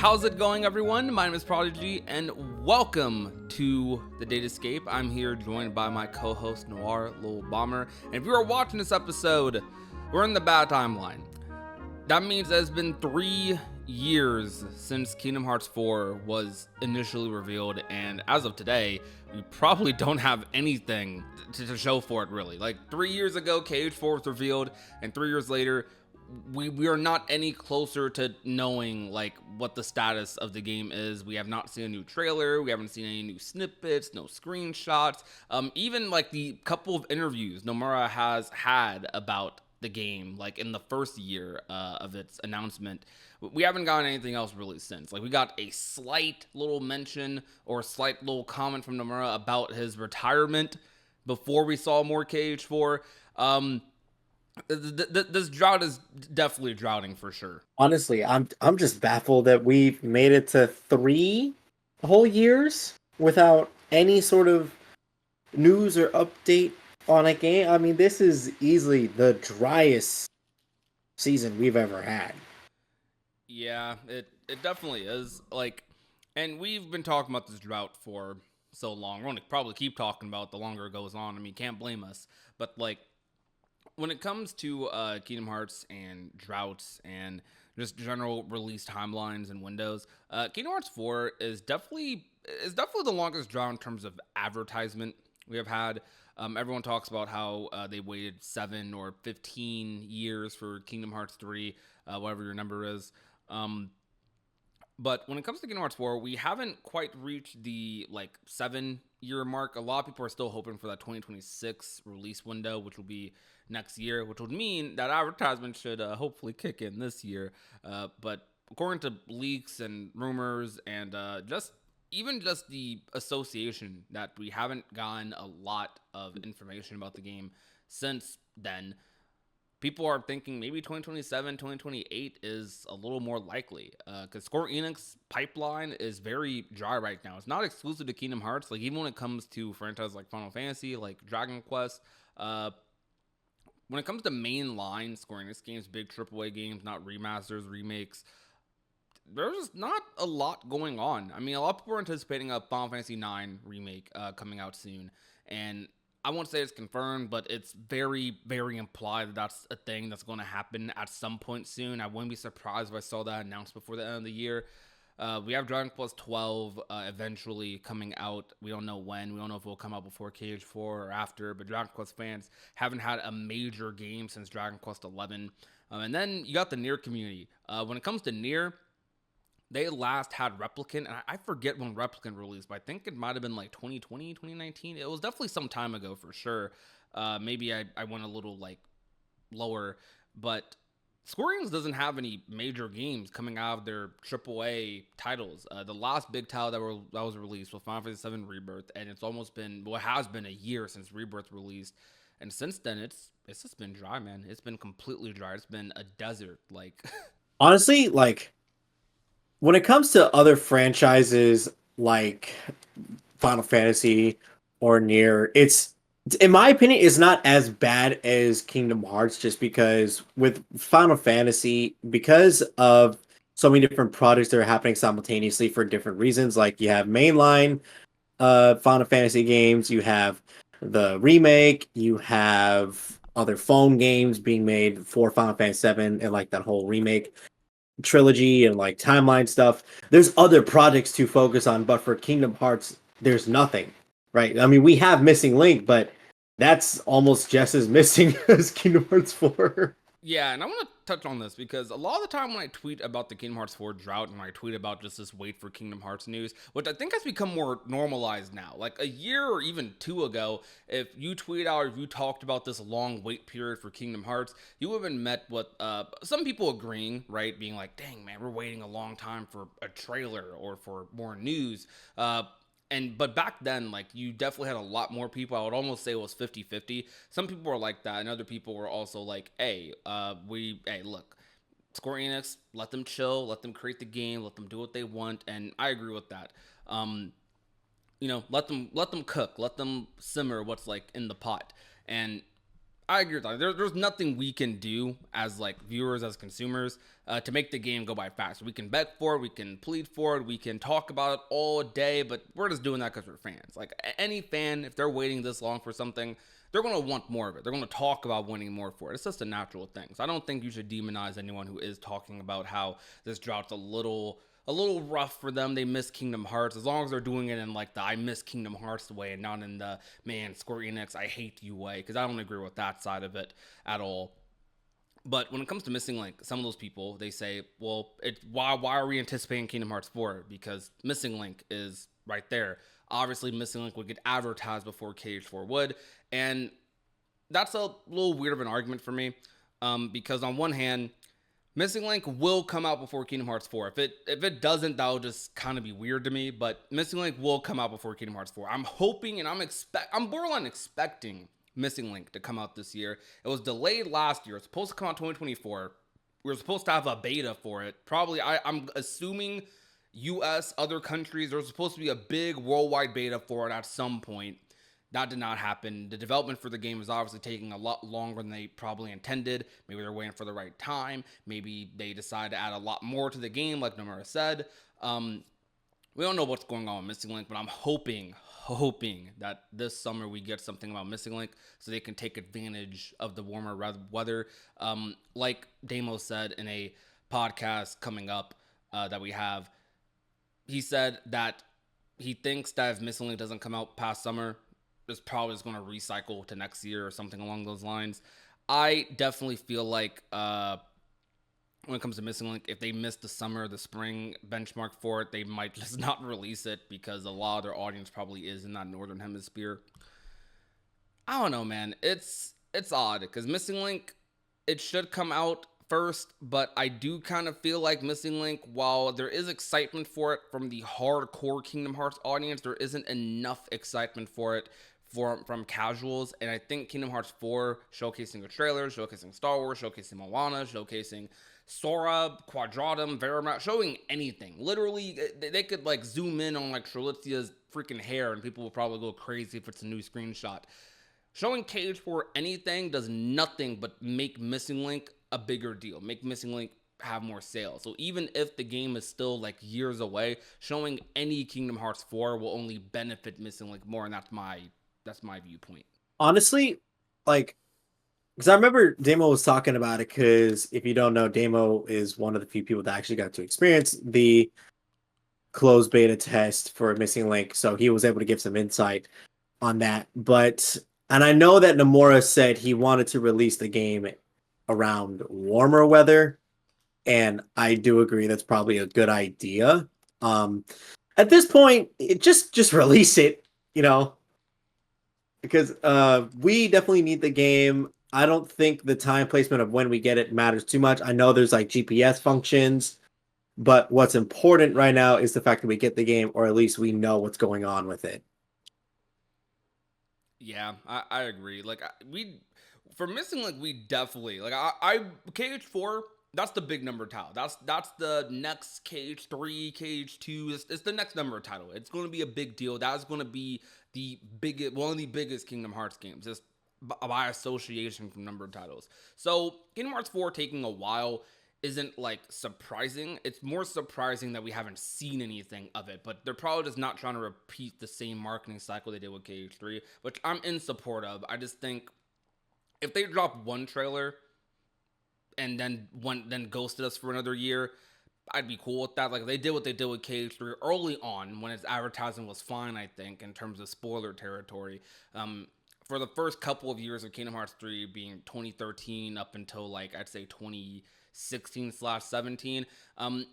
How's it going, everyone? My name is Prodigy, and welcome to the Datascape. I'm here joined by my co-host Noir Lil Bomber, and if you are watching this episode, we're in the bad timeline. That means that it's been 3 years since Kingdom Hearts 4 was initially revealed, and as of today, we probably don't have anything to show for it, really. Like, 3 years ago, KH4 was revealed, and 3 years later, we are not any closer to knowing like what the status of the game is. We have not seen a new trailer, we haven't seen any new snippets, no screenshots, even like the couple of interviews Nomura has had about the game, like in the first year of its announcement. We haven't gotten anything else really since. Like, we got a slight little mention or a slight little comment from Nomura about his retirement before we saw more KH4. This drought is definitely droughting for sure. Honestly, I'm just baffled that we've made it to 3 whole years without any sort of news or update on a game. I mean, this is easily the driest season we've ever had. Yeah, it definitely is. Like, and we've been talking about this drought for so long. We're going to probably keep talking about it the longer it goes on. I mean, can't blame us. But like, when it comes to Kingdom Hearts and droughts and just general release timelines and windows, Kingdom Hearts 4 is definitely the longest drought in terms of advertisement we have had. Everyone talks about how they waited 7 or 15 years for Kingdom Hearts 3, whatever your number is. But when it comes to Kingdom Hearts 4, we haven't quite reached the 7-year mark. A lot of people are still hoping for that 2026 release window, which will be next year, which would mean that advertisement should hopefully kick in this year. But according to leaks and rumors and just the association, that we haven't gotten a lot of information about the game since then, people are thinking maybe 2027, 2028 is a little more likely, because Square Enix pipeline is very dry right now. It's not exclusive to Kingdom Hearts. Like, even when it comes to franchises like Final Fantasy, like Dragon Quest, when it comes to mainline Square Enix games, big AAA games, not remasters, remakes, there's just not a lot going on. I mean, a lot of people are anticipating a Final Fantasy IX remake coming out soon, and I won't say it's confirmed, but it's very, very implied that that's a thing that's going to happen at some point soon. I wouldn't be surprised if I saw that announced before the end of the year. We have Dragon Quest XII eventually coming out. We don't know when. We don't know if it will come out before KH4 or after, but Dragon Quest fans haven't had a major game since Dragon Quest XI. And then you got the Nier community. When it comes to Nier, they last had Replicant, and I forget when Replicant released, but I think it might have been like 2020, 2019. It was definitely some time ago for sure. Maybe I went a little lower, but Square Enix doesn't have any major games coming out of their AAA titles. The last big title that was released was Final Fantasy VII Rebirth, and it's almost been, well, it has been a year since Rebirth released, and since then it's just been dry, man. It's been completely dry. It's been a desert. Honestly, when it comes to other franchises like Final Fantasy or Nier, it's, in my opinion, is not as bad as Kingdom Hearts, just because with Final Fantasy, because of so many different projects that are happening simultaneously for different reasons. Like, you have mainline Final Fantasy games, you have the remake, you have other phone games being made for Final Fantasy VII, and that whole remake trilogy and timeline stuff. There's other projects to focus on, but for Kingdom Hearts, there's nothing, right? I mean, we have Missing Link, but that's almost just as missing as Kingdom Hearts 4. Yeah, and I want to touch on this because a lot of the time when I tweet about the Kingdom Hearts 4 drought, and I tweet about just this wait for Kingdom Hearts news, which I think has become more normalized now. Like a year or even 2 ago, if you tweet out or if you talked about this long wait period for Kingdom Hearts, you would have been met with some people agreeing, right? Being like, dang, man, we're waiting a long time for a trailer or for more news. But back then, you definitely had a lot more people. I would almost say it was 50-50. Some people were like that, and other people were also like, hey, look, Square Enix, let them chill, let them create the game, let them do what they want, and I agree with that. Let them cook, let them simmer what's in the pot. And I agree with that. There's nothing we can do as like viewers, as consumers, to make the game go by faster. We can beg for it, we can plead for it, we can talk about it all day, but we're just doing that because we're fans. Like any fan, if they're waiting this long for something, they're gonna want more of it. They're gonna talk about wanting more for it. It's just a natural thing. So I don't think you should demonize anyone who is talking about how this drought's a little rough for them. They miss Kingdom Hearts, as long as they're doing it in like the I miss Kingdom Hearts way and not in the man Square Enix I hate you way, because I don't agree with that side of it at all. But when it comes to Missing Link, some of those people they say, well, it's why are we anticipating Kingdom Hearts 4? Because Missing Link is right there. Obviously, Missing Link would get advertised before KH4 would, and that's a little weird of an argument for me, because on one hand, Missing Link will come out before Kingdom Hearts 4. If it doesn't, that'll just kind of be weird to me. But Missing Link will come out before Kingdom Hearts 4. I'm hoping and I'm borderline expecting Missing Link to come out this year. It was delayed last year. It's supposed to come out 2024. We were supposed to have a beta for it. Probably I'm assuming US, other countries, there's supposed to be a big worldwide beta for it at some point. That did not happen. The development for the game is obviously taking a lot longer than they probably intended. Maybe they're waiting for the right time. Maybe they decide to add a lot more to the game, like Nomura said. We don't know what's going on with Missing Link, but I'm hoping that this summer we get something about Missing Link so they can take advantage of the warmer weather. Like Damo said in a podcast coming up that we have, he said that he thinks that if Missing Link doesn't come out past summer, it's probably just going to recycle to next year or something along those lines. I definitely feel like when it comes to Missing Link, if they miss the summer, the spring benchmark for it, they might just not release it because a lot of their audience probably is in that northern hemisphere. I don't know, man. It's odd because Missing Link, it should come out first, but I do kind of feel like Missing Link, while there is excitement for it from the hardcore Kingdom Hearts audience, there isn't enough excitement for it from casuals. And I think Kingdom Hearts 4 showcasing a trailer, showcasing Star Wars, showcasing Moana, showcasing Sora, Quadratum, Verimat, showing anything. Literally, they could like zoom in on like Trelitzia's freaking hair and people will probably go crazy if it's a new screenshot. Showing KH4 anything does nothing but make Missing Link a bigger deal, make Missing Link have more sales. So even if the game is still like years away, showing any Kingdom Hearts 4 will only benefit Missing Link more, and that's my viewpoint. Honestly, like, because I remember Damo was talking about it. Because if you don't know, Damo is one of the few people that actually got to experience the closed beta test for Missing Link, so he was able to give some insight on that. And I know that Nomura said he wanted to release the game around warmer weather, and I do agree that's probably a good idea. Um, at this point, just release it, you know, because we definitely need the game. I don't think the time placement of when we get it matters too much. I know there's like GPS functions, but what's important right now is the fact that we get the game, or at least we know what's going on with it. Yeah, I agree. Like we for Missing Link, we definitely like I KH4. That's the big number title. That's the next KH3, KH2. It's the next number title. It's going to be a big deal. That's going to be the biggest, one of the biggest Kingdom Hearts games, just by association from number of titles. So Kingdom Hearts 4 taking a while isn't like surprising. It's more surprising that we haven't seen anything of it, but they're probably just not trying to repeat the same marketing cycle they did with KH3, which I'm in support of. I just think if they drop one trailer and then ghosted us for another year, I'd be cool with that. Like they did what they did with KH3 early on when its advertising was fine, I think, in terms of spoiler territory. For the first couple of years of Kingdom Hearts 3 being 2013 up until like I'd say 2016/17,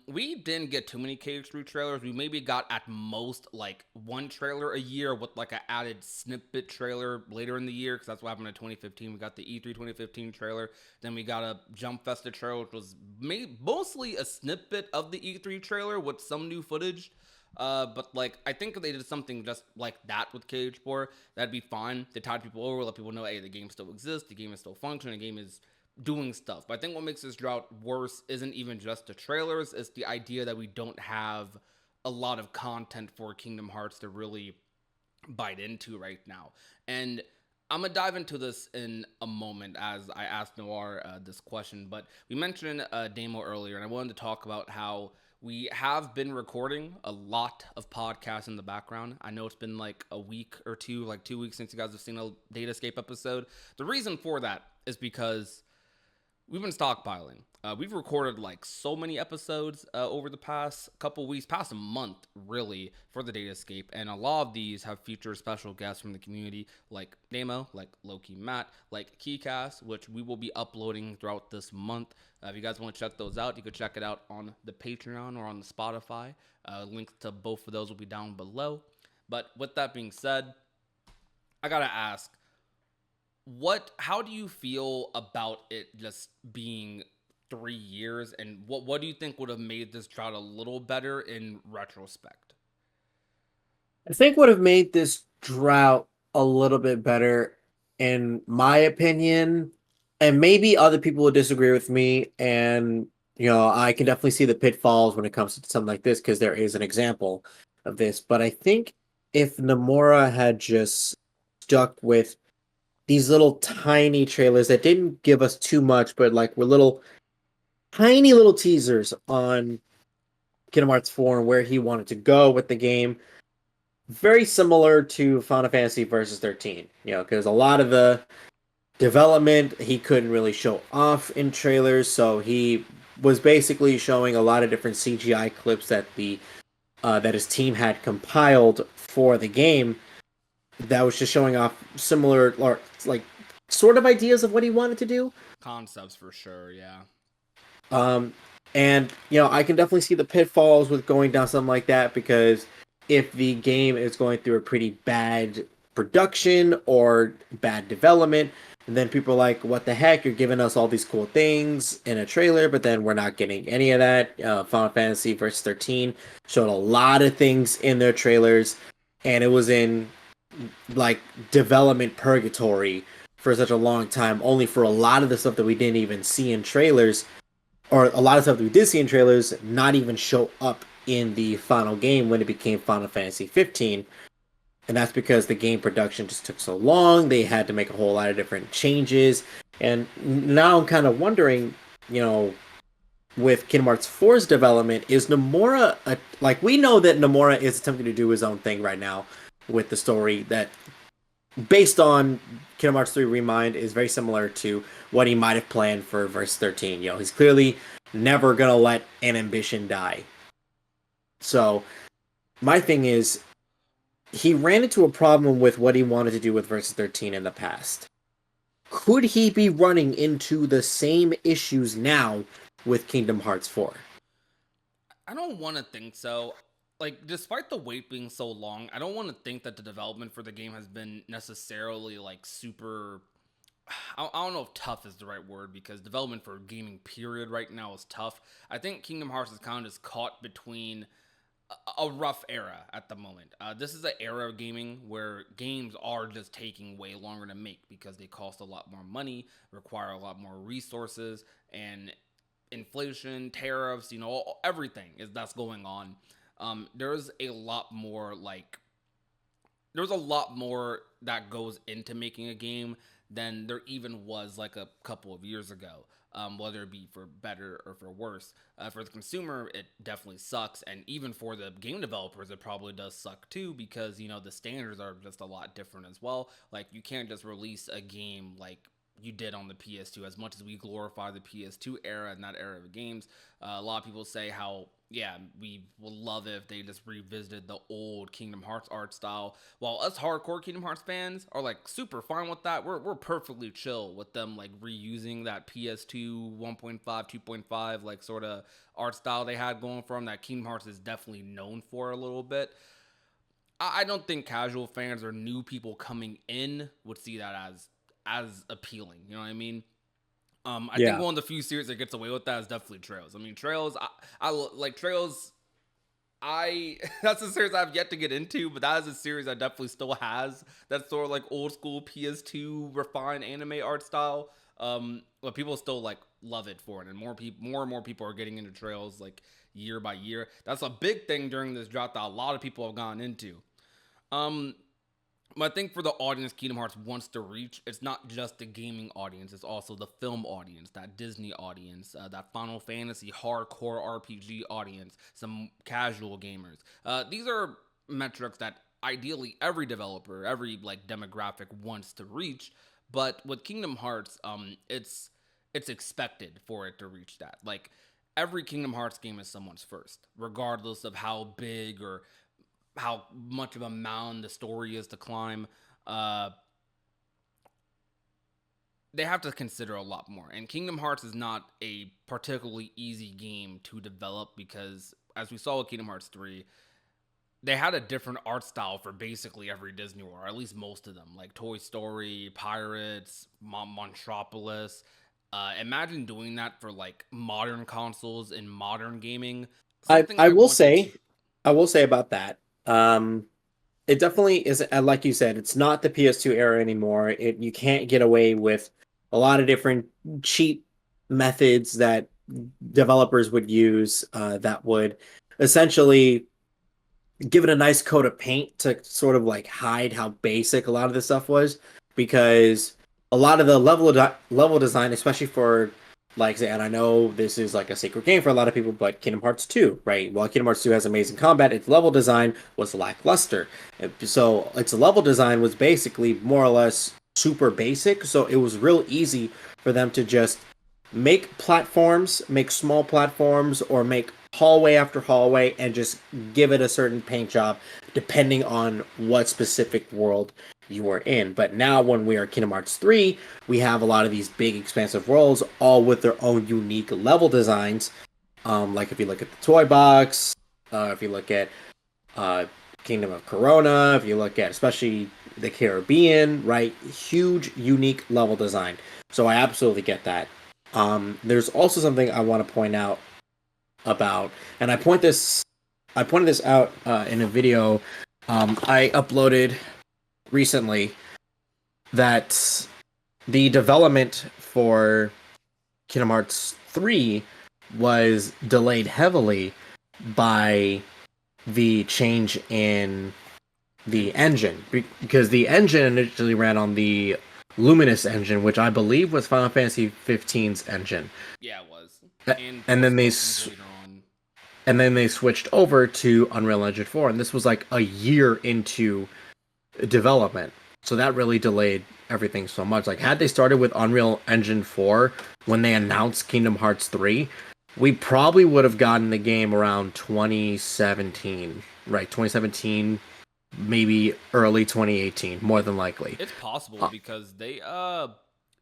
we didn't get too many KH3 trailers. We maybe got at most like one trailer a year with like an added snippet trailer later in the year, because that's what happened in 2015. We got the E3 2015 trailer, then we got a Jump Festa trailer, which was mostly a snippet of the E3 trailer with some new footage. But like I think if they did something just like that with KH4, that'd be fine. They tide people over, let people know, hey, the game still exists, the game is still functioning, the game is doing stuff. But I think what makes this drought worse isn't even just the trailers, it's the idea that we don't have a lot of content for Kingdom Hearts to really bite into right now. And I'm gonna dive into this in a moment as I asked Noir this question, but we mentioned Damo earlier, and I wanted to talk about how we have been recording a lot of podcasts in the background. I know it's been like a week or two, like 2 weeks since you guys have seen a Datascape episode. The reason for that is because we've been stockpiling. We've recorded like so many episodes over the past couple weeks, past a month, really, for the Datascape, and a lot of these have featured special guests from the community, like Nemo, like Loki Matt, like Keycast, which we will be uploading throughout this month. If you guys want to check those out, you can check it out on the Patreon or on the Spotify. Links to both of those will be down below. But with that being said, I gotta ask, how do you feel about it just being 3 years, and what do you think would have made this drought a little better in retrospect? I think would have made this drought a little bit better, in my opinion, and maybe other people would disagree with me. And I can definitely see the pitfalls when it comes to something like this because there is an example of this. But I think if Nomura had just stuck with these little tiny trailers that didn't give us too much, but like were little tiny little teasers on Kingdom Hearts 4 and where he wanted to go with the game, very similar to Final Fantasy Versus 13, because a lot of the development he couldn't really show off in trailers, so he was basically showing a lot of different CGI clips that his team had compiled for the game that was just showing off similar or like sort of ideas of what he wanted to do. Concepts for sure, yeah. Um, and I can definitely see the pitfalls with going down something like that because if the game is going through a pretty bad production or bad development, and then people are like, "What the heck? You're giving us all these cool things in a trailer, but then we're not getting any of that." Final Fantasy Versus 13 showed a lot of things in their trailers, and it was in like development purgatory for such a long time, only for a lot of the stuff that we didn't even see in trailers, or a lot of stuff that we did see in trailers, not even show up in the final game when it became Final Fantasy 15. And that's because the game production just took so long. They had to make a whole lot of different changes. And now I'm kind of wondering, with Kingdom Hearts 4's development, is Nomura like we know that Nomura is attempting to do his own thing right now with the story that based on Kingdom Hearts 3 Remind is very similar to what he might have planned for Verse 13. He's clearly never gonna let an ambition die. So my thing is, he ran into a problem with what he wanted to do with Versus 13 in the past. Could he be running into the same issues now with Kingdom Hearts 4? I don't want to think so. Like, despite the wait being so long, I don't want to think that the development for the game has been necessarily like super. I don't know if tough is the right word, because development for gaming period right now is tough. I think Kingdom Hearts is kind of just caught between a rough era at the moment. This is an era of gaming where games are just taking way longer to make because they cost a lot more money, require a lot more resources, and inflation, tariffs, everything that's going on. There's a lot more that goes into making a game than there even was like a couple of years ago. Whether it be for better or for worse. For the consumer, it definitely sucks, and even for the game developers, it probably does suck too, because the standards are just a lot different as well. Like, you can't just release a game like you did on the PS2. As much as we glorify the PS2 era and that era of games, a lot of people say how, yeah, we would love it if they just revisited the old Kingdom Hearts art style. While us hardcore Kingdom Hearts fans are like super fine with that, we're perfectly chill with them like reusing that PS2 1.5, 2.5 like sort of art style they had going for them that Kingdom Hearts is definitely known for a little bit. I don't think casual fans or new people coming in would see that as appealing. You know what I mean? I think Yeah. one of the few series that gets away with that is definitely Trails. I mean, Trails, I like Trails. That's a series I've yet to get into, but that is a series that definitely still has that sort of like old school PS2 refined anime art style. But people still like love it for it, and more and more people are getting into Trails like year by year. That's a big thing during this drought that a lot of people have gone into. Um, But I think for the audience Kingdom Hearts wants to reach, it's not just the gaming audience, it's also the film audience, that Disney audience, that Final Fantasy hardcore RPG audience, some casual gamers. These are metrics that ideally every developer, every like demographic wants to reach. But with Kingdom Hearts, it's expected for it to reach that. Like every Kingdom Hearts game is someone's first, regardless of how big or how much of a mountain the story is to climb. Uh, they have to consider a lot more. And Kingdom Hearts is not a particularly easy game to develop because, as we saw with Kingdom Hearts 3, they had a different art style for basically every Disney World, or at least most of them, like Toy Story, Pirates, Monstropolis. Imagine doing that for like modern consoles and modern gaming. I Something I I will wanted say, to. I will say about that. It definitely is, like you said, it's not the PS2 era anymore. You can't get away with a lot of different cheap methods that developers would use that would essentially give it a nice coat of paint to sort of like hide how basic a lot of this stuff was, because a lot of the level design, especially for like, say, and I know this is like a sacred game for a lot of people, but Kingdom Hearts 2, right? While Kingdom Hearts 2 has amazing combat, its level design was lackluster. So its level design was basically more or less super basic. So it was real easy for them to just make platforms, make small platforms, or make hallway after hallway, and just give it a certain paint job depending on what specific world you are in. But now, when we are Kingdom Hearts 3, we have a lot of these big, expansive worlds, all with their own unique level designs. Like if you look at the Toy Box, if you look at uh, Kingdom of Corona, if you look at especially the Caribbean, right? Huge, unique level design. So I absolutely get that. There's also something I want to point out about, and I pointed this out in a video I uploaded recently, that the development for Kingdom Hearts 3 was delayed heavily by the change in the engine, because the engine initially ran on the Luminous engine, which I believe was Final Fantasy 15's engine. Yeah, it was. A- And And then Forspoken's later on. they switched over to Unreal Engine 4, and this was like a year into development. So that really delayed everything so much. Like, had they started with Unreal Engine 4 when they announced Kingdom Hearts 3, we probably would have gotten the game around 2017, right? 2017, maybe early 2018, more than likely. It's possible Uh, because they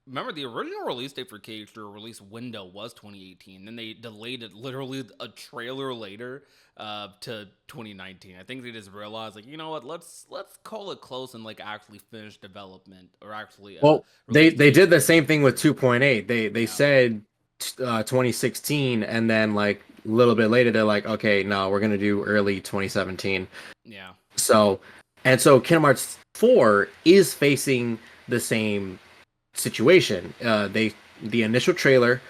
remember the original release date for KH4 release window was 2018. Then they delayed it literally a trailer later to 2019. I think they just realized like, you know what, let's call it close and like actually finish development or actually well, release they did the KH4. same thing with 2.8. They Yeah. said 2016, and then like a little bit later they're like, okay, no, we're gonna do early 2017. Yeah. So, and so Kingdom Hearts 4 is facing the same situation. The initial trailer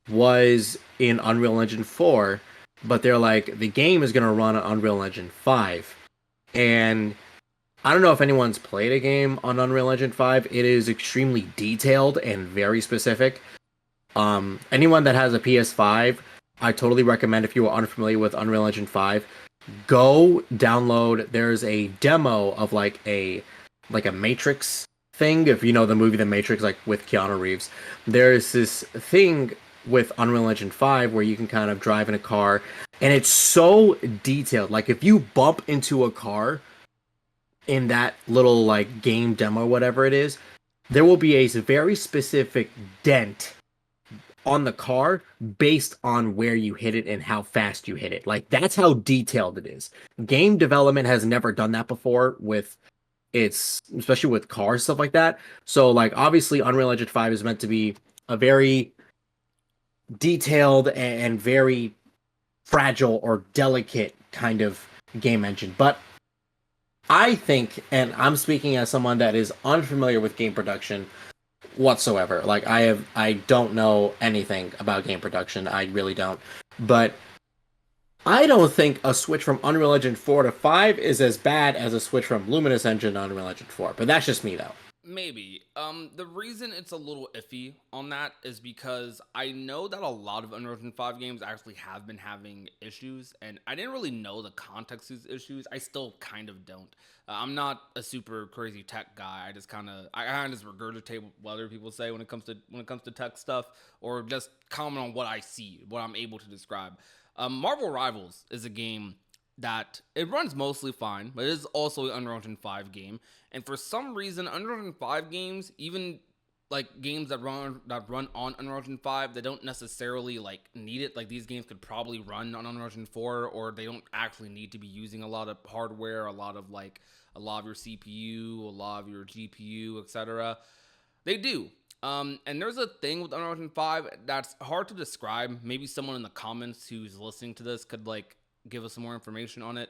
was in Unreal Engine 4, but they're like, the game is gonna run on Unreal Engine 5. And I don't know if anyone's played a game on Unreal Engine 5. It is extremely detailed and very specific. Anyone that has a PS5, I totally recommend, if you are unfamiliar with Unreal Engine 5, go download. There's a demo of like a Matrix thing. If you know the movie The Matrix, like with Keanu Reeves, there's this thing with Unreal Engine 5 where you can kind of drive in a car, and it's so detailed. Like if you bump into a car in that little like game demo, whatever it is, there will be a very specific dent on the car based on where you hit it and how fast you hit it. Like that's how detailed it is. Game development has never done that before with its, especially with cars, stuff like that. So like obviously Unreal Engine 5 is meant to be a very detailed and very fragile or delicate kind of game engine. But I think, and I'm speaking as someone that is unfamiliar with game production whatsoever. Like I don't know anything about game production. I really don't. But I don't think a switch from Unreal Engine 4 to 5 is as bad as a switch from Luminous Engine to Unreal Engine 4, but that's just me though. Maybe. The reason it's a little iffy on that is because I know that a lot of Unreal Engine 5 games actually have been having issues, and I didn't really know the context of these issues. I still kind of don't. I'm not a super crazy tech guy. I kind of just regurgitate what other people say when it comes to tech stuff, or just comment on what I see, what I'm able to describe. Marvel Rivals is a game that it runs mostly fine, but it is also an Unreal Engine 5 game. And for some reason, Unreal Engine 5 games, even like games that run on Unreal Engine 5, they don't necessarily like need it. Like these games could probably run on Unreal Engine 4, or they don't actually need to be using a lot of hardware, a lot of your CPU, a lot of your GPU, etc. They do. And there's a thing with Unreal Engine 5 that's hard to describe. Maybe someone in the comments who's listening to this could like give us some more information on it.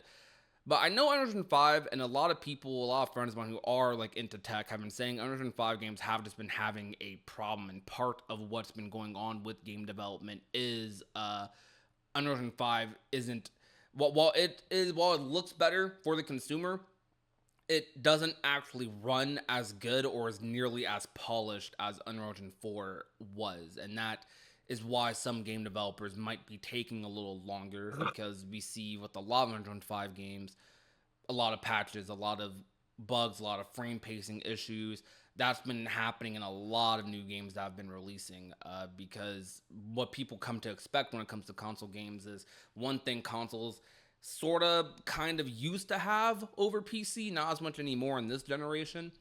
But I know Unreal Engine 5 and a lot of people, a lot of friends of mine who are like into tech have been saying Unreal Engine 5 games have just been having a problem. And part of what's been going on with game development is Unreal Engine 5 isn't while it looks better for the consumer, it doesn't actually run as good or as nearly as polished as Unreal Engine 4 was. And that is why some game developers might be taking a little longer, because we see with a lot of Unreal Engine 5 games, a lot of patches, a lot of bugs, a lot of frame pacing issues. That's been happening in a lot of new games that have been releasing, because what people come to expect when it comes to console games is one thing consoles sort of kind of used to have over PC, not as much anymore in this generation.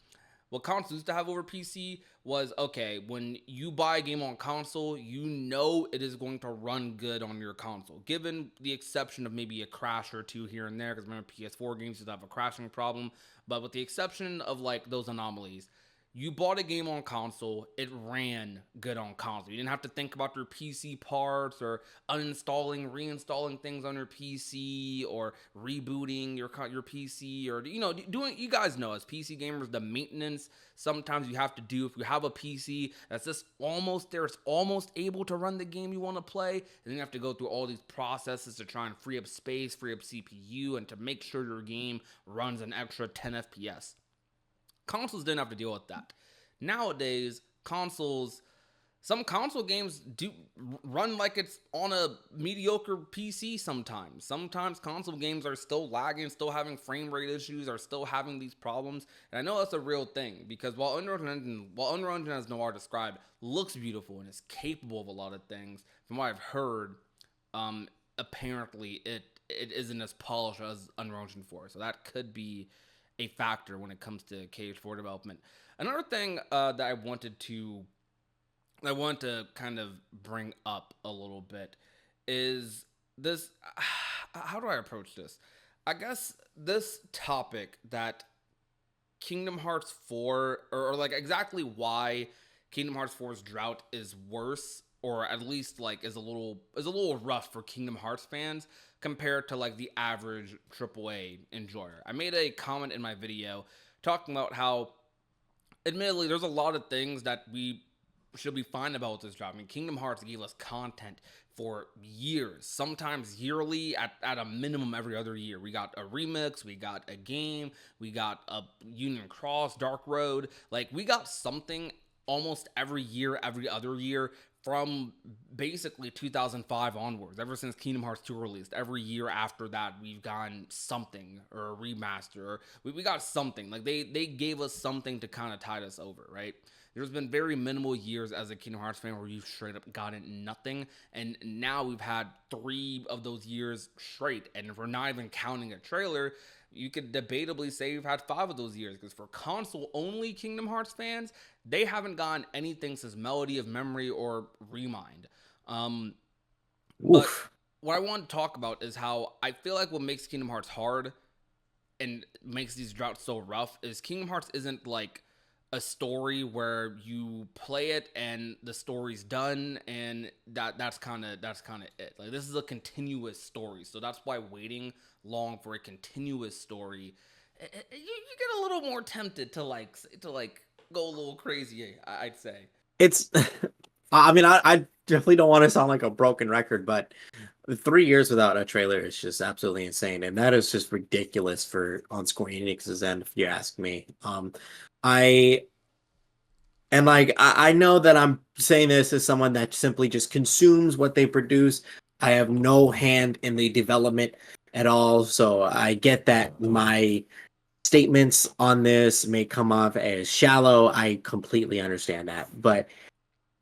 What consoles used to have over PC was, okay, when you buy a game on console, you know it is going to run good on your console, given the exception of maybe a crash or two here and there, because remember PS4 games used to have a crashing problem. But with the exception of like those anomalies, you bought a game on console, it ran good on console. You didn't have to think about your PC parts, or uninstalling, reinstalling things on your PC, or rebooting your PC, or doing. You guys know, as PC gamers, the maintenance sometimes you have to do if you have a PC that's just almost there, it's almost able to run the game you want to play, and then you have to go through all these processes to try and free up space, free up CPU, and to make sure your game runs an extra 10 FPS. Consoles didn't have to deal with that. Nowadays, some console games do run like it's on a mediocre PC sometimes. Sometimes console games are still lagging, still having frame rate issues, are still having these problems. And I know that's a real thing, because while Unreal Engine, as Noir described, looks beautiful and is capable of a lot of things, from what I've heard, apparently it isn't as polished as Unreal Engine 4. So that could be a factor when it comes to KH4 development. Another thing that I want to kind of bring up a little bit is this. How do I approach this? I guess this topic that Kingdom Hearts 4, or like exactly why Kingdom Hearts 4's drought is worse, or at least like is a little rough for Kingdom Hearts fans compared to like the average AAA enjoyer. I made a comment in my video talking about how, admittedly, there's a lot of things that we should be fine about this job. I mean, Kingdom Hearts gave us content for years, sometimes yearly, at a minimum every other year. We got a remix, we got a game, we got a Union Cross, Dark Road. Like, we got something almost every year, every other year, from basically 2005 onwards. Ever since Kingdom Hearts 2 released, every year after that, we've gotten something, or a remaster, or we got something. Like, they gave us something to kind of tide us over, right? There's been very minimal years as a Kingdom Hearts fan where you've straight up gotten nothing, and now we've had 3 of those years straight. And if we're not even counting a trailer, you could debatably say we've had 5 of those years, because for console only Kingdom Hearts fans, they haven't gotten anything since Melody of Memory or Remind. But Oof. what I want to talk about is how I feel like what makes Kingdom Hearts hard and makes these droughts so rough is Kingdom Hearts isn't like a story where you play it and the story's done, and that's kind of it. Like, this is a continuous story, so that's why waiting long for a continuous story, you get a little more tempted to go a little crazy, I'd say. It's I mean, I definitely don't want to sound like a broken record, but 3 years without a trailer is just absolutely insane, and that is just ridiculous for on Square Enix's end, if you ask me. I and like I know that I'm saying this as someone that simply just consumes what they produce. I have no hand in the development at all, so I get that my statements on this may come off as shallow. I completely understand that, but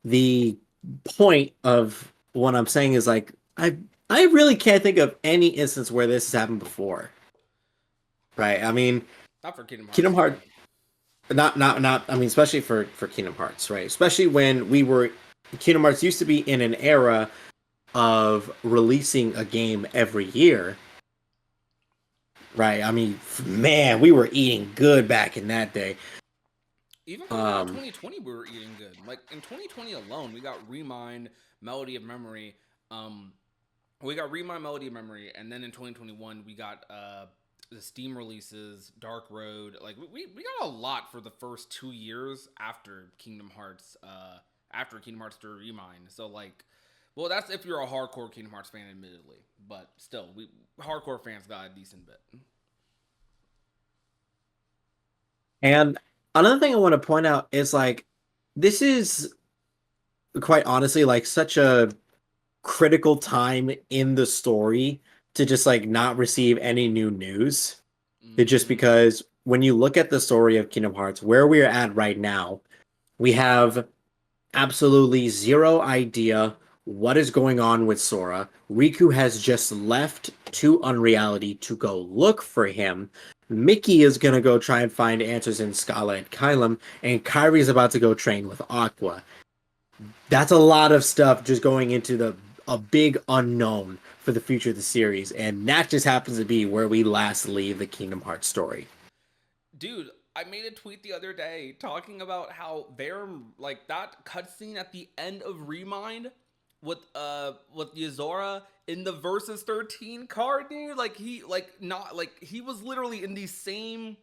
the point of what I'm saying is like I really can't think of any instance where this has happened before. Right? I mean, Not for Kingdom Hearts Kingdom Hearts 3. not I mean, especially for Kingdom Hearts, right? Especially when we were Kingdom Hearts used to be in an era of releasing a game every year. Right? I mean, man, we were eating good back in that day. Even coming out of 2020, we were eating good. Like in 2020 alone, we got Remind, Melody of Memory. We got Remind, Melody of Memory, and then in 2021 we got the Steam releases, Dark Road. Like we got a lot for the first 2 years after Kingdom Hearts. After Kingdom Hearts 3 Remind. So like, well, that's if you're a hardcore Kingdom Hearts fan, admittedly. But still, we hardcore fans got a decent bit. And another thing I want to point out is like this is quite honestly like such a critical time in the story to just like not receive any new news. It's just Mm-hmm. because when you look at the story of Kingdom Hearts, where we're at right now, we have absolutely zero idea what is going on with Sora. Riku has just left to Unreality to go look for him. Mickey is gonna go try and find answers in Scala and Kylam, and Kairi is about to go train with Aqua. That's a lot of stuff just going into the a big unknown for the future of the series, and that just happens to be where we last leave the Kingdom Hearts story. Dude, I made a tweet the other day talking about how they're like that cutscene at the end of Remind with Yuzora in the Versus 13 card, dude. Like he like not like he was literally in the same.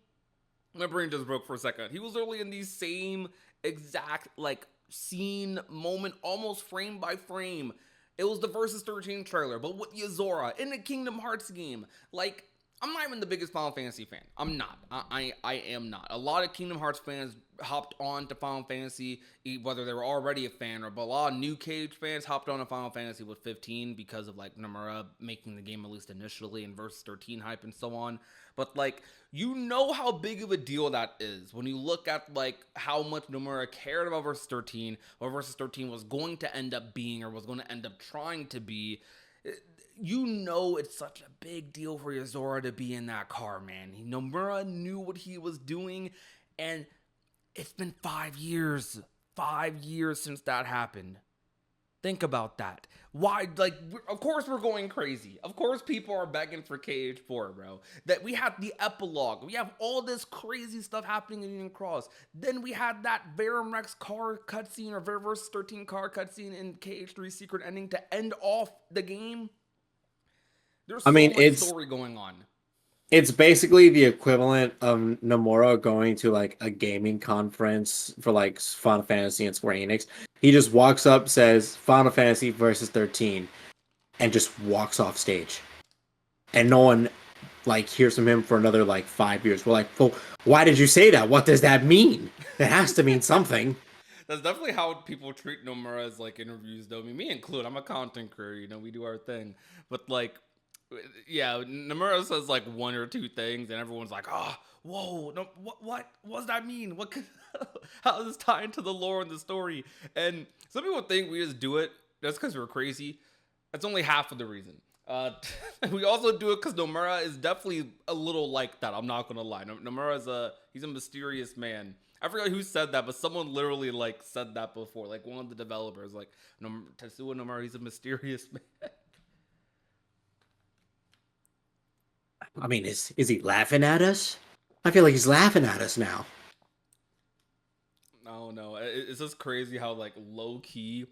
My brain just broke for a second. He was literally in the same exact like scene moment, almost frame by frame. It was the Versus 13 trailer, but with Yuzora in the Kingdom Hearts game. Like, I'm not even the biggest Final Fantasy fan. I'm not. I am not. A lot of Kingdom Hearts fans hopped on to Final Fantasy, whether they were already a fan or, but a lot of new KH fans hopped on to Final Fantasy with 15 because of like Nomura making the game at least initially and Versus 13 hype and so on. But like, you know how big of a deal that is when you look at like how much Nomura cared about Versus 13, what Versus 13 was going to end up being or was going to end up trying to be. You know it's such a big deal for Yuzora to be in that car, man. Nomura knew what he was doing, and it's been 5 years. 5 years since that happened. Think about that. Why? Like, of course we're going crazy. Of course people are begging for KH4, bro. That we have the epilogue. We have all this crazy stuff happening in Union Cross. Then we had that Verum Rex car cutscene or Versus 13 car cutscene in KH3 Secret Ending to end off the game. There's I so mean, much story going on. it's basically the equivalent of Nomura going to like a gaming conference for like Final Fantasy and Square Enix. He just walks up, says Final Fantasy versus 13, and just walks off stage. And no one like hears from him for another like 5 years. We're like, well, why did you say that? What does that mean? It has to mean something. That's definitely how people treat Nomura's like interviews, though. I mean, me included. I'm a content creator, we do our thing. But like, yeah, Nomura says like one or two things, and everyone's like, "Oh, whoa, no, what does that mean? What could, how does this tie into the lore and the story?" And some people think we just do it just because we're crazy. That's only half of the reason. We also do it because Nomura is definitely a little like that. I'm not gonna lie. Nomura's he's a mysterious man. I forgot who said that, but someone literally like said that before. Like one of the developers, like Tetsuya Nomura, he's a mysterious man. I mean, is he laughing at us? I feel like he's laughing at us now. I don't know. It's just crazy how like low key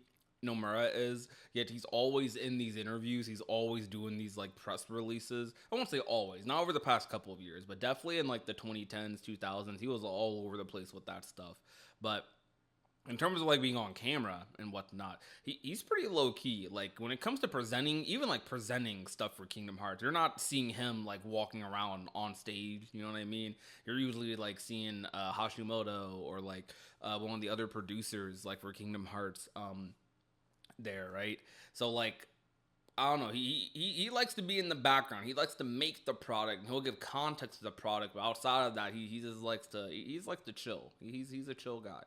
Nomura is. Yet he's always in these interviews. He's always doing these like press releases. I won't say always, not over the past couple of years, but definitely in like the 2010s, 2000s, he was all over the place with that stuff. But in terms of like being on camera and whatnot, he's pretty low key. Like when it comes to presenting, even like presenting stuff for Kingdom Hearts, you're not seeing him like walking around on stage. You know what I mean? You're usually like seeing Hashimoto or like one of the other producers like for Kingdom Hearts there, right? So like I don't know. He likes to be in the background. He likes to make the product. He'll give context to the product, but outside of that, he just likes to chill. He's a chill guy.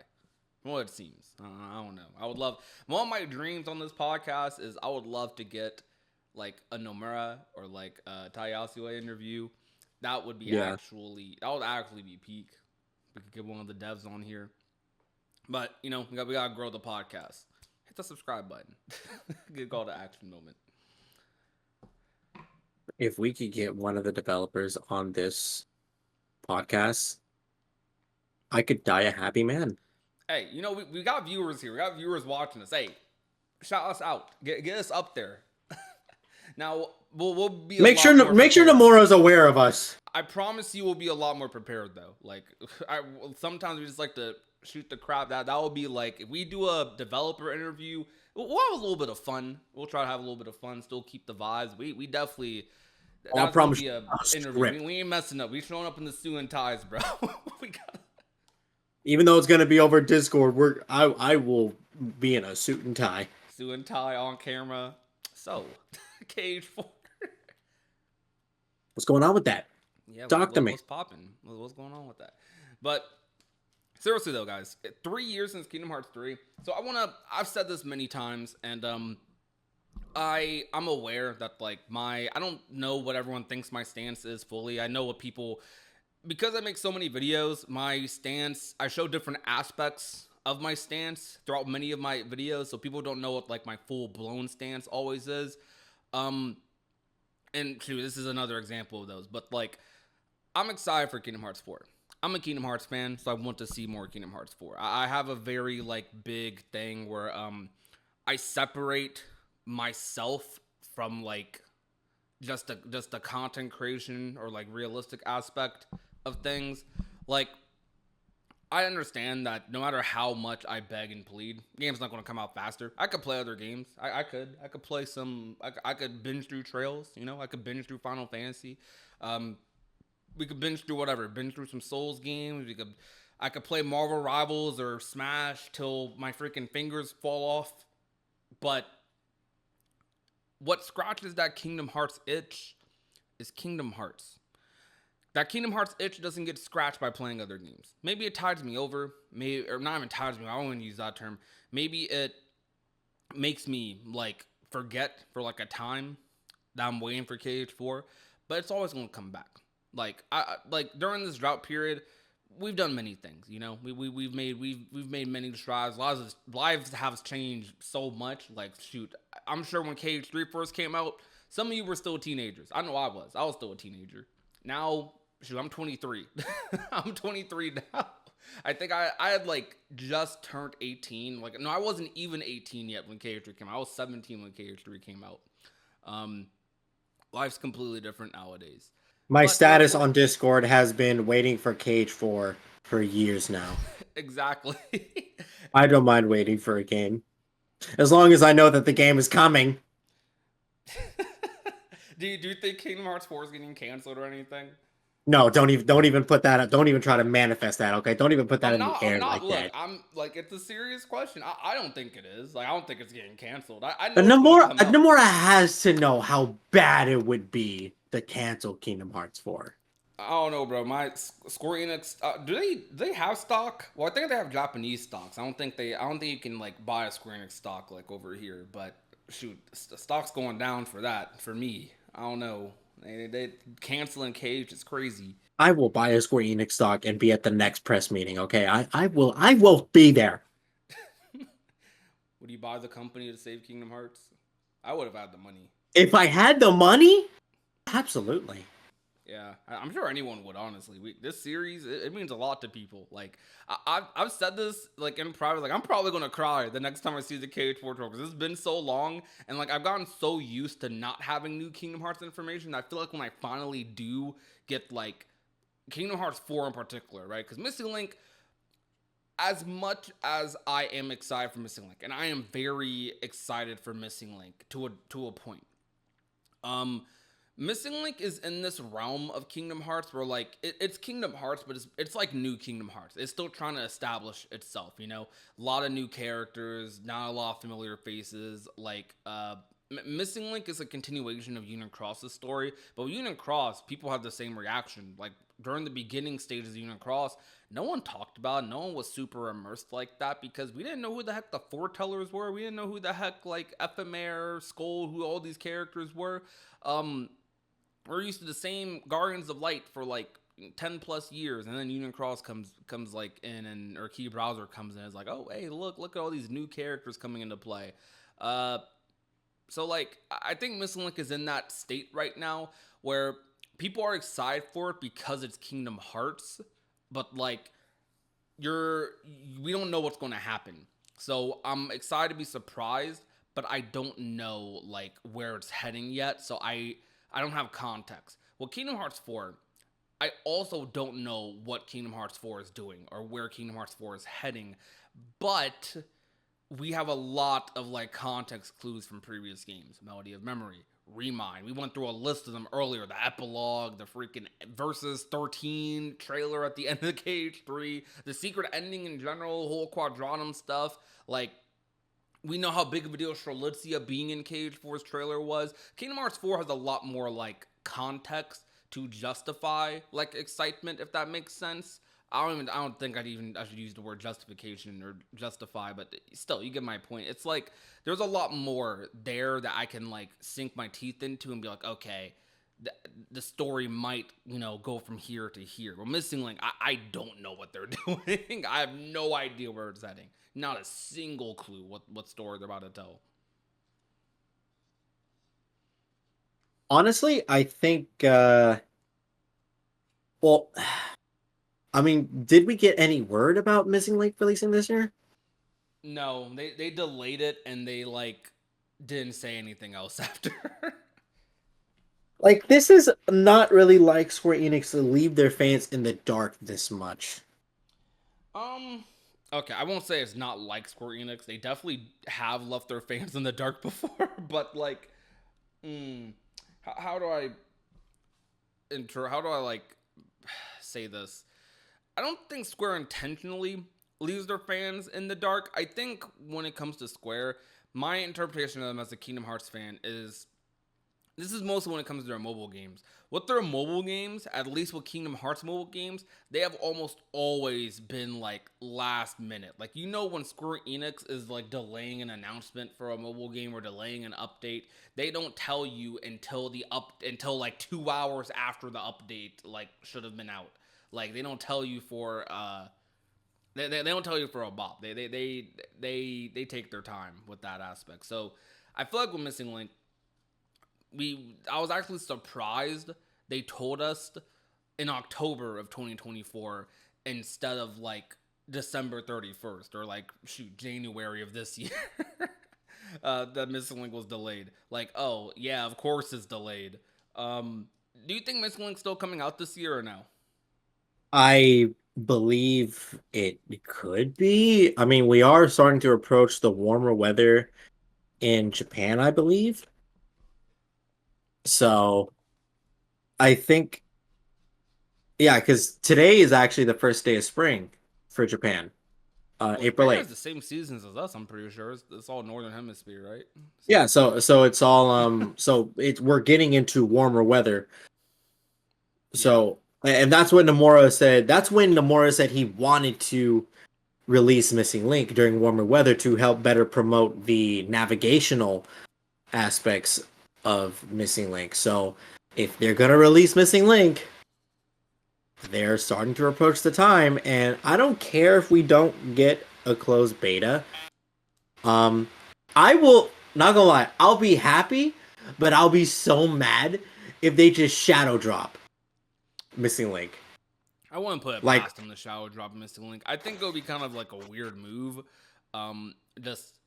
Well, it seems. I don't know. I would love one of my dreams on this podcast is I would love to get like a Nomura or like a Tayasue interview. That would be Yeah. that would actually be peak. We could get one of the devs on here. But you know, we gotta grow the podcast. Hit the subscribe button. Good call to action moment. If we could get one of the developers on this podcast, I could die a happy man. Hey, you know, we got viewers here. We got viewers watching us. Hey, shout us out. Get us up there. Now, we'll be Make sure Nomura's aware of us. I promise you we'll be a lot more prepared, though. Like, sometimes we just like to shoot the crap. That will be like, if we do a developer interview, we'll have a little bit of fun. We'll try to have a little bit of fun, still keep the vibes. We definitely... I promise you, interview. We ain't messing up. We showing up in the suit and ties, bro. We got. Even though it's gonna be over Discord, I will be in a suit and tie. Suit and tie on camera. So, KH4. What's going on with that? Yeah, Talk to me. What's popping? What's going on with that? But seriously though, guys, 3 years since Kingdom Hearts 3. So I've said this many times, and I'm aware that like I don't know what everyone thinks my stance is fully. I know what people, because I make so many videos, my stance, I show different aspects of my stance throughout many of my videos, so people don't know what like my full blown stance always is. And shoot, this is another example of those, but like I'm excited for Kingdom Hearts 4. I'm a Kingdom Hearts fan, so I want to see more Kingdom Hearts 4. I have a very like big thing where I separate myself from like just the content creation or like realistic aspect of things. Like I understand that no matter how much I beg and plead, the game's not going to come out faster. I could play other games. I could play some. I could binge through Trails. You know, I could binge through Final Fantasy. We could binge through whatever. Binge through some Souls games. I could play Marvel Rivals or Smash till my freaking fingers fall off. But what scratches that Kingdom Hearts itch is Kingdom Hearts. That Kingdom Hearts itch doesn't get scratched by playing other games. Maybe it tides me over. Maybe, or not even tides me. I don't want to use that term. Maybe it makes me like forget for like a time that I'm waiting for KH4. But it's always going to come back. Like like during this drought period, we've done many things. You know, we've made many strides. Lives have changed so much. Like shoot, I'm sure when KH3 first came out, some of you were still teenagers. I know I was. I was still a teenager. Now, shoot, I'm 23. I'm 23 now. I think I had like just turned 18. Like no, I wasn't even 18 yet when KH3 came out. I was 17 when KH3 came out. Life's completely different nowadays. My status on Discord has been waiting for KH4 for years now. Exactly. I don't mind waiting for a game. As long as I know that the game is coming. Do you think Kingdom Hearts 4 is getting canceled or anything? No, don't even put that up. Don't even try to manifest that, okay? Don't even put that in the air like that. I'm like, it's a serious question. I don't think it is. Like, I don't think it's getting canceled. I know Nomura has to know how bad it would be to cancel Kingdom Hearts 4. I don't know, bro. My Square Enix, do they have stock? Well, I think they have Japanese stocks. I don't think you can like buy a Square Enix stock like over here. But shoot, the stock's going down for that. For me, I don't know. They canceling Cage is crazy. I will buy a Square Enix stock and be at the next press meeting. Okay, I will be there. Would you buy the company to save Kingdom Hearts? I would have had the money. If I had the money, absolutely. Yeah, I'm sure anyone would, honestly. This series, it means a lot to people. Like, I've said this, like, in private, like, I'm probably going to cry the next time I see the KH4 trailer, because it's been so long, and, like, I've gotten so used to not having new Kingdom Hearts information, I feel like when I finally do get, like, Kingdom Hearts 4 in particular, right? Because Missing Link, as much as I am excited for Missing Link, and I am very excited for Missing Link to a point. Um, Missing Link is in this realm of Kingdom Hearts where like it's Kingdom Hearts, but it's like new Kingdom Hearts. It's still trying to establish itself. You know, a lot of new characters, not a lot of familiar faces. Like Missing Link is a continuation of Union Cross's story, but with Union Cross, people have the same reaction. Like during the beginning stages of Union Cross, no one talked about it. No one was super immersed like that because we didn't know who the heck the foretellers were. We didn't know who the heck like Ephemer, Skull, who all these characters were. Um, we're used to the same Guardians of Light for like 10 plus years, and then Union Cross comes like in, and or Key Browser comes in. It's like, oh hey, look at all these new characters coming into play. Uh, so like I think Missing Link is in that state right now where people are excited for it because it's Kingdom Hearts, but like we don't know what's going to happen. So I'm excited to be surprised, but I don't know like where it's heading yet. So I don't have context. Well, Kingdom Hearts 4, I also don't know what Kingdom Hearts 4 is doing or where Kingdom Hearts 4 is heading, but we have a lot of like context clues from previous games. Melody of Memory, Remind. We went through a list of them earlier. The epilogue, the freaking Versus XIII trailer at the end of KH4, the secret ending in general, whole Quadranum stuff. Like, we know how big of a deal Strelitzia being in KH4's trailer was. Kingdom Hearts 4 has a lot more like context to justify like excitement, if that makes sense. I don't think I should use the word justification or justify, but still, you get my point. It's like there's a lot more there that I can like sink my teeth into and be like, okay, the story might, go from here to here. But Missing Link, I don't know what they're doing. I have no idea where it's heading. Not a single clue what story they're about to tell. Honestly, I think well, I mean, did we get any word about Missing Link releasing this year? No, they delayed it and they like didn't say anything else after. Like, this is not really like Square Enix to leave their fans in the dark this much. um okay, I won't say it's not like Square Enix. They definitely have left their fans in the dark before, but like how do I how do I like say this? I don't think Square intentionally leaves their fans in the dark. I think when it comes to Square, my interpretation of them as a Kingdom Hearts fan is this is mostly when it comes to their mobile games. With their mobile games, at least with Kingdom Hearts mobile games, they have almost always been like last minute. Like when Square Enix is like delaying an announcement for a mobile game or delaying an update, they don't tell you until like 2 hours after the update like should have been out. Like they don't tell you for they don't tell you for a bop. They take their time with that aspect. So I feel like with Missing Link, I was actually surprised they told us in October of 2024 instead of like December 31st or like January of this year. That Missing Link was delayed. Like, oh yeah, of course it's delayed. Do you think Missing Link's still coming out this year or no? I believe it could be. I mean, we are starting to approach the warmer weather in Japan, I believe. So I think, yeah, because today is actually the first day of spring for Japan, Well, April Japan has 8th. the same seasons as us. I'm pretty sure it's all Northern Hemisphere, right? Yeah, So so it's all so it's we're getting into warmer weather. yeah. So and that's what Nomura said. That's when Nomura said he wanted to release Missing Link during warmer weather to help better promote the navigational aspects of Missing Link. So if they're gonna release Missing Link, they're starting to approach the time, and I don't care if we don't get a closed beta. Um, I will not gonna lie, I'll be happy, but I'll be so mad if they just shadow drop Missing Link. I wouldn't put it Like, past them to shower drop Missing Link. I think it would be kind of like a weird move. Just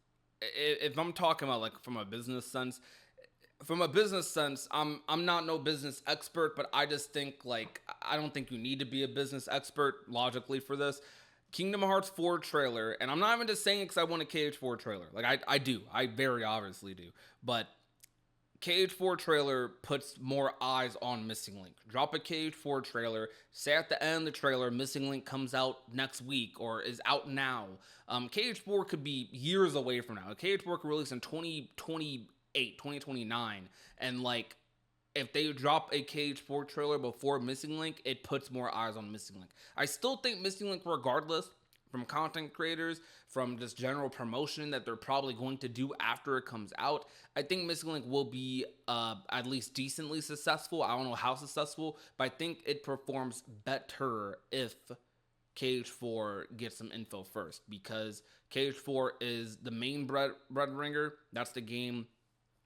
if I'm talking about like from a business sense, I'm not no business expert, but I just think like I don't think you need to be a business expert logically for this. Kingdom Hearts 4 trailer, and I'm not even just saying it because I want a KH4 trailer. Like, I do. I very obviously do. But KH4 trailer puts more eyes on Missing Link. Drop a KH4 trailer. Say at the end of the trailer, Missing Link comes out next week or is out now. KH4 could be years away from now. KH4 could release in 2028, 2029. And, like, if they drop a KH4 trailer before Missing Link, it puts more eyes on Missing Link. I still think Missing Link, regardless, from content creators, from just general promotion that they're probably going to do after it comes out, I think Missing Link will be at least decently successful. I don't know how successful, but I think it performs better if KH4 gets some info first, because KH4 is the main bread ringer. That's the game.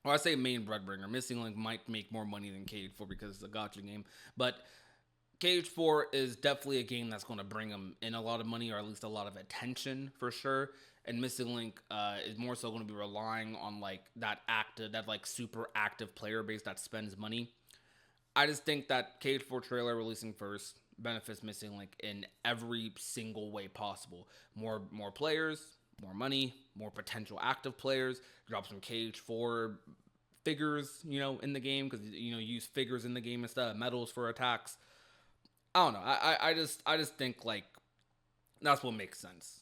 Well, I say main breadbinner. Missing Link might make more money than KH4 because it's a gacha game, but KH4 is definitely a game that's going to bring them in a lot of money, or at least a lot of attention for sure. And Missing Link is more so going to be relying on like that like super active player base that spends money. I just think that KH4 trailer releasing first benefits Missing Link in every single way possible. More players, more money, more potential active players. Drop some KH4 figures, in the game, because use figures in the game instead of medals for attacks. I don't know. I just think like that's what makes sense.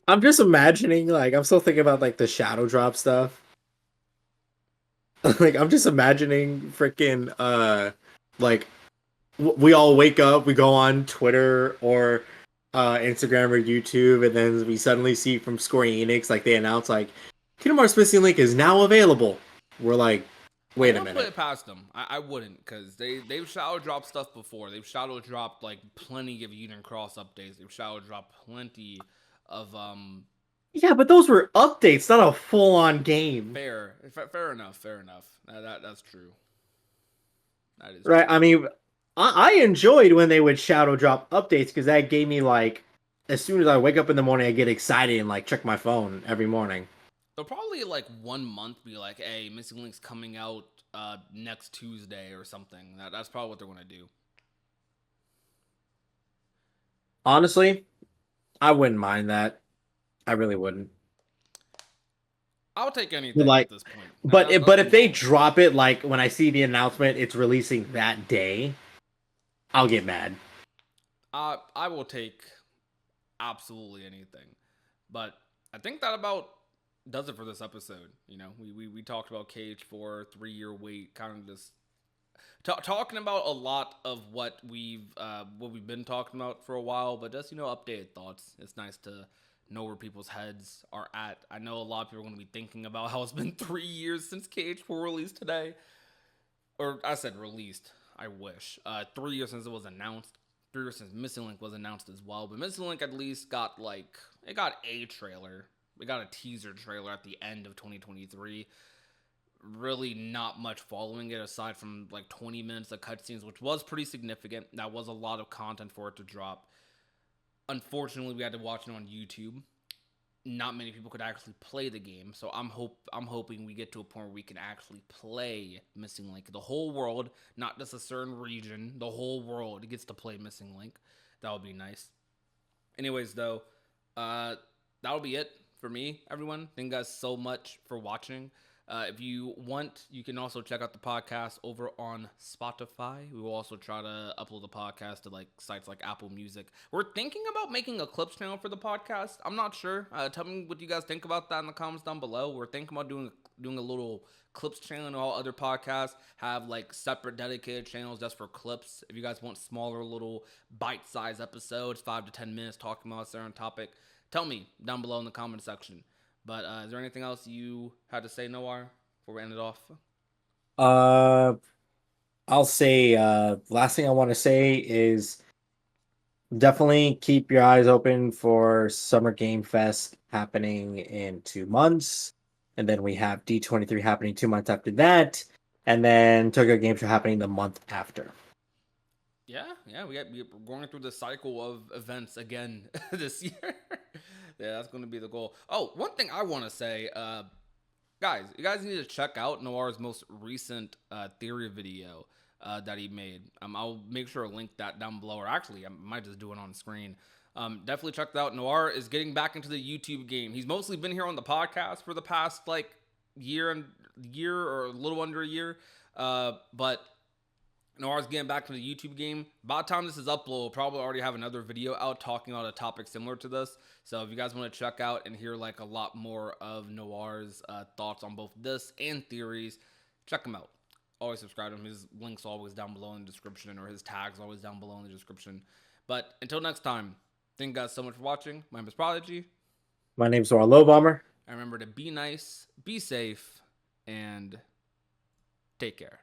I'm just imagining, like, I'm still thinking about like the shadow drop stuff. Like, I'm just imagining freaking like we all wake up, we go on Twitter or Instagram or YouTube, and then we suddenly see from Square Enix, like, they announce like Kingdom Hearts Missing Link is now available. We're like, I wait a wouldn't put minute. it past them. I wouldn't, because they've shadow dropped stuff before. They've shadow dropped like plenty of Eden Cross updates. They've shadow dropped plenty of Yeah, but those were updates, not a full on game. fair enough. That's true. That is Right? true. I mean, I enjoyed when they would shadow drop updates because that gave me like, as soon as I wake up in the morning, I get excited and like check my phone every morning. They'll probably like 1 month be like, "Hey, Missing Link's coming out next Tuesday or something." That's probably what they're gonna do. Honestly, I wouldn't mind that. I really wouldn't. I'll take But anything at like, this point. but That's if what I'm they going for. drop it like when I see the announcement, it's releasing that day, I'll get mad. I will take absolutely anything. But I think that about does it for this episode. We talked about KH4, 3 year wait, kind of just talking about a lot of what we've been talking about for a while, but just updated thoughts. It's nice to know where people's heads are at. I know a lot of people are going to be thinking about how it's been 3 years since KH4 released today, or I said released. I wish 3 years since it was announced. 3 years since Missing Link was announced as well, but Missing Link at least got it got a trailer. We got a teaser trailer at the end of 2023. Really not much following it aside from like 20 minutes of cutscenes, which was pretty significant. That was a lot of content for it to drop. Unfortunately, we had to watch it on YouTube. Not many people could actually play the game, so I'm hoping we get to a point where we can actually play Missing Link. The whole world, not just a certain region, the whole world gets to play Missing Link. That would be nice. Anyways, though, that'll be it for me, everyone. Thank you guys so much for watching. If you want, you can also check out the podcast over on Spotify. We will also try to upload the podcast to like sites like Apple Music. We're thinking about making a clips channel for the podcast. I'm not sure. Tell me what you guys think about that in the comments down below. We're thinking about doing a little clips channel, and all other podcasts have like separate dedicated channels just for clips. If you guys want smaller little bite-sized episodes, 5 to 10 minutes talking about a certain topic, tell me down below in the comment section. But is there anything else you had to say, Noir, before we end it off? Uh, I'll say last thing I want to say is definitely keep your eyes open for Summer Game Fest happening in 2 months. And then we have D23 happening 2 months after that. And then Tokyo Game Show happening the month after. Yeah, we're going through the cycle of events again this year. Yeah, that's going to be the goal. Oh, one thing I want to say, guys, you guys need to check out Noir's most recent theory video. that he made. I'll make sure to link that down below, or actually, I might just do it on screen. Definitely check that out. Noir is getting back into the YouTube game. He's mostly been here on the podcast for the past like year or a little under a year, but Noir's getting back to the YouTube game. By the time this is uploaded, we'll probably already have another video out talking about a topic similar to this. So if you guys want to check out and hear like a lot more of Noir's thoughts on both this and theories, check him out. Always subscribe to him. His link's always down below in the description, or his tag's always down below in the description. But until next time, thank you guys so much for watching. My name is Prodigy. My name's Noir Low Bomber. And remember to be nice, be safe, and take care.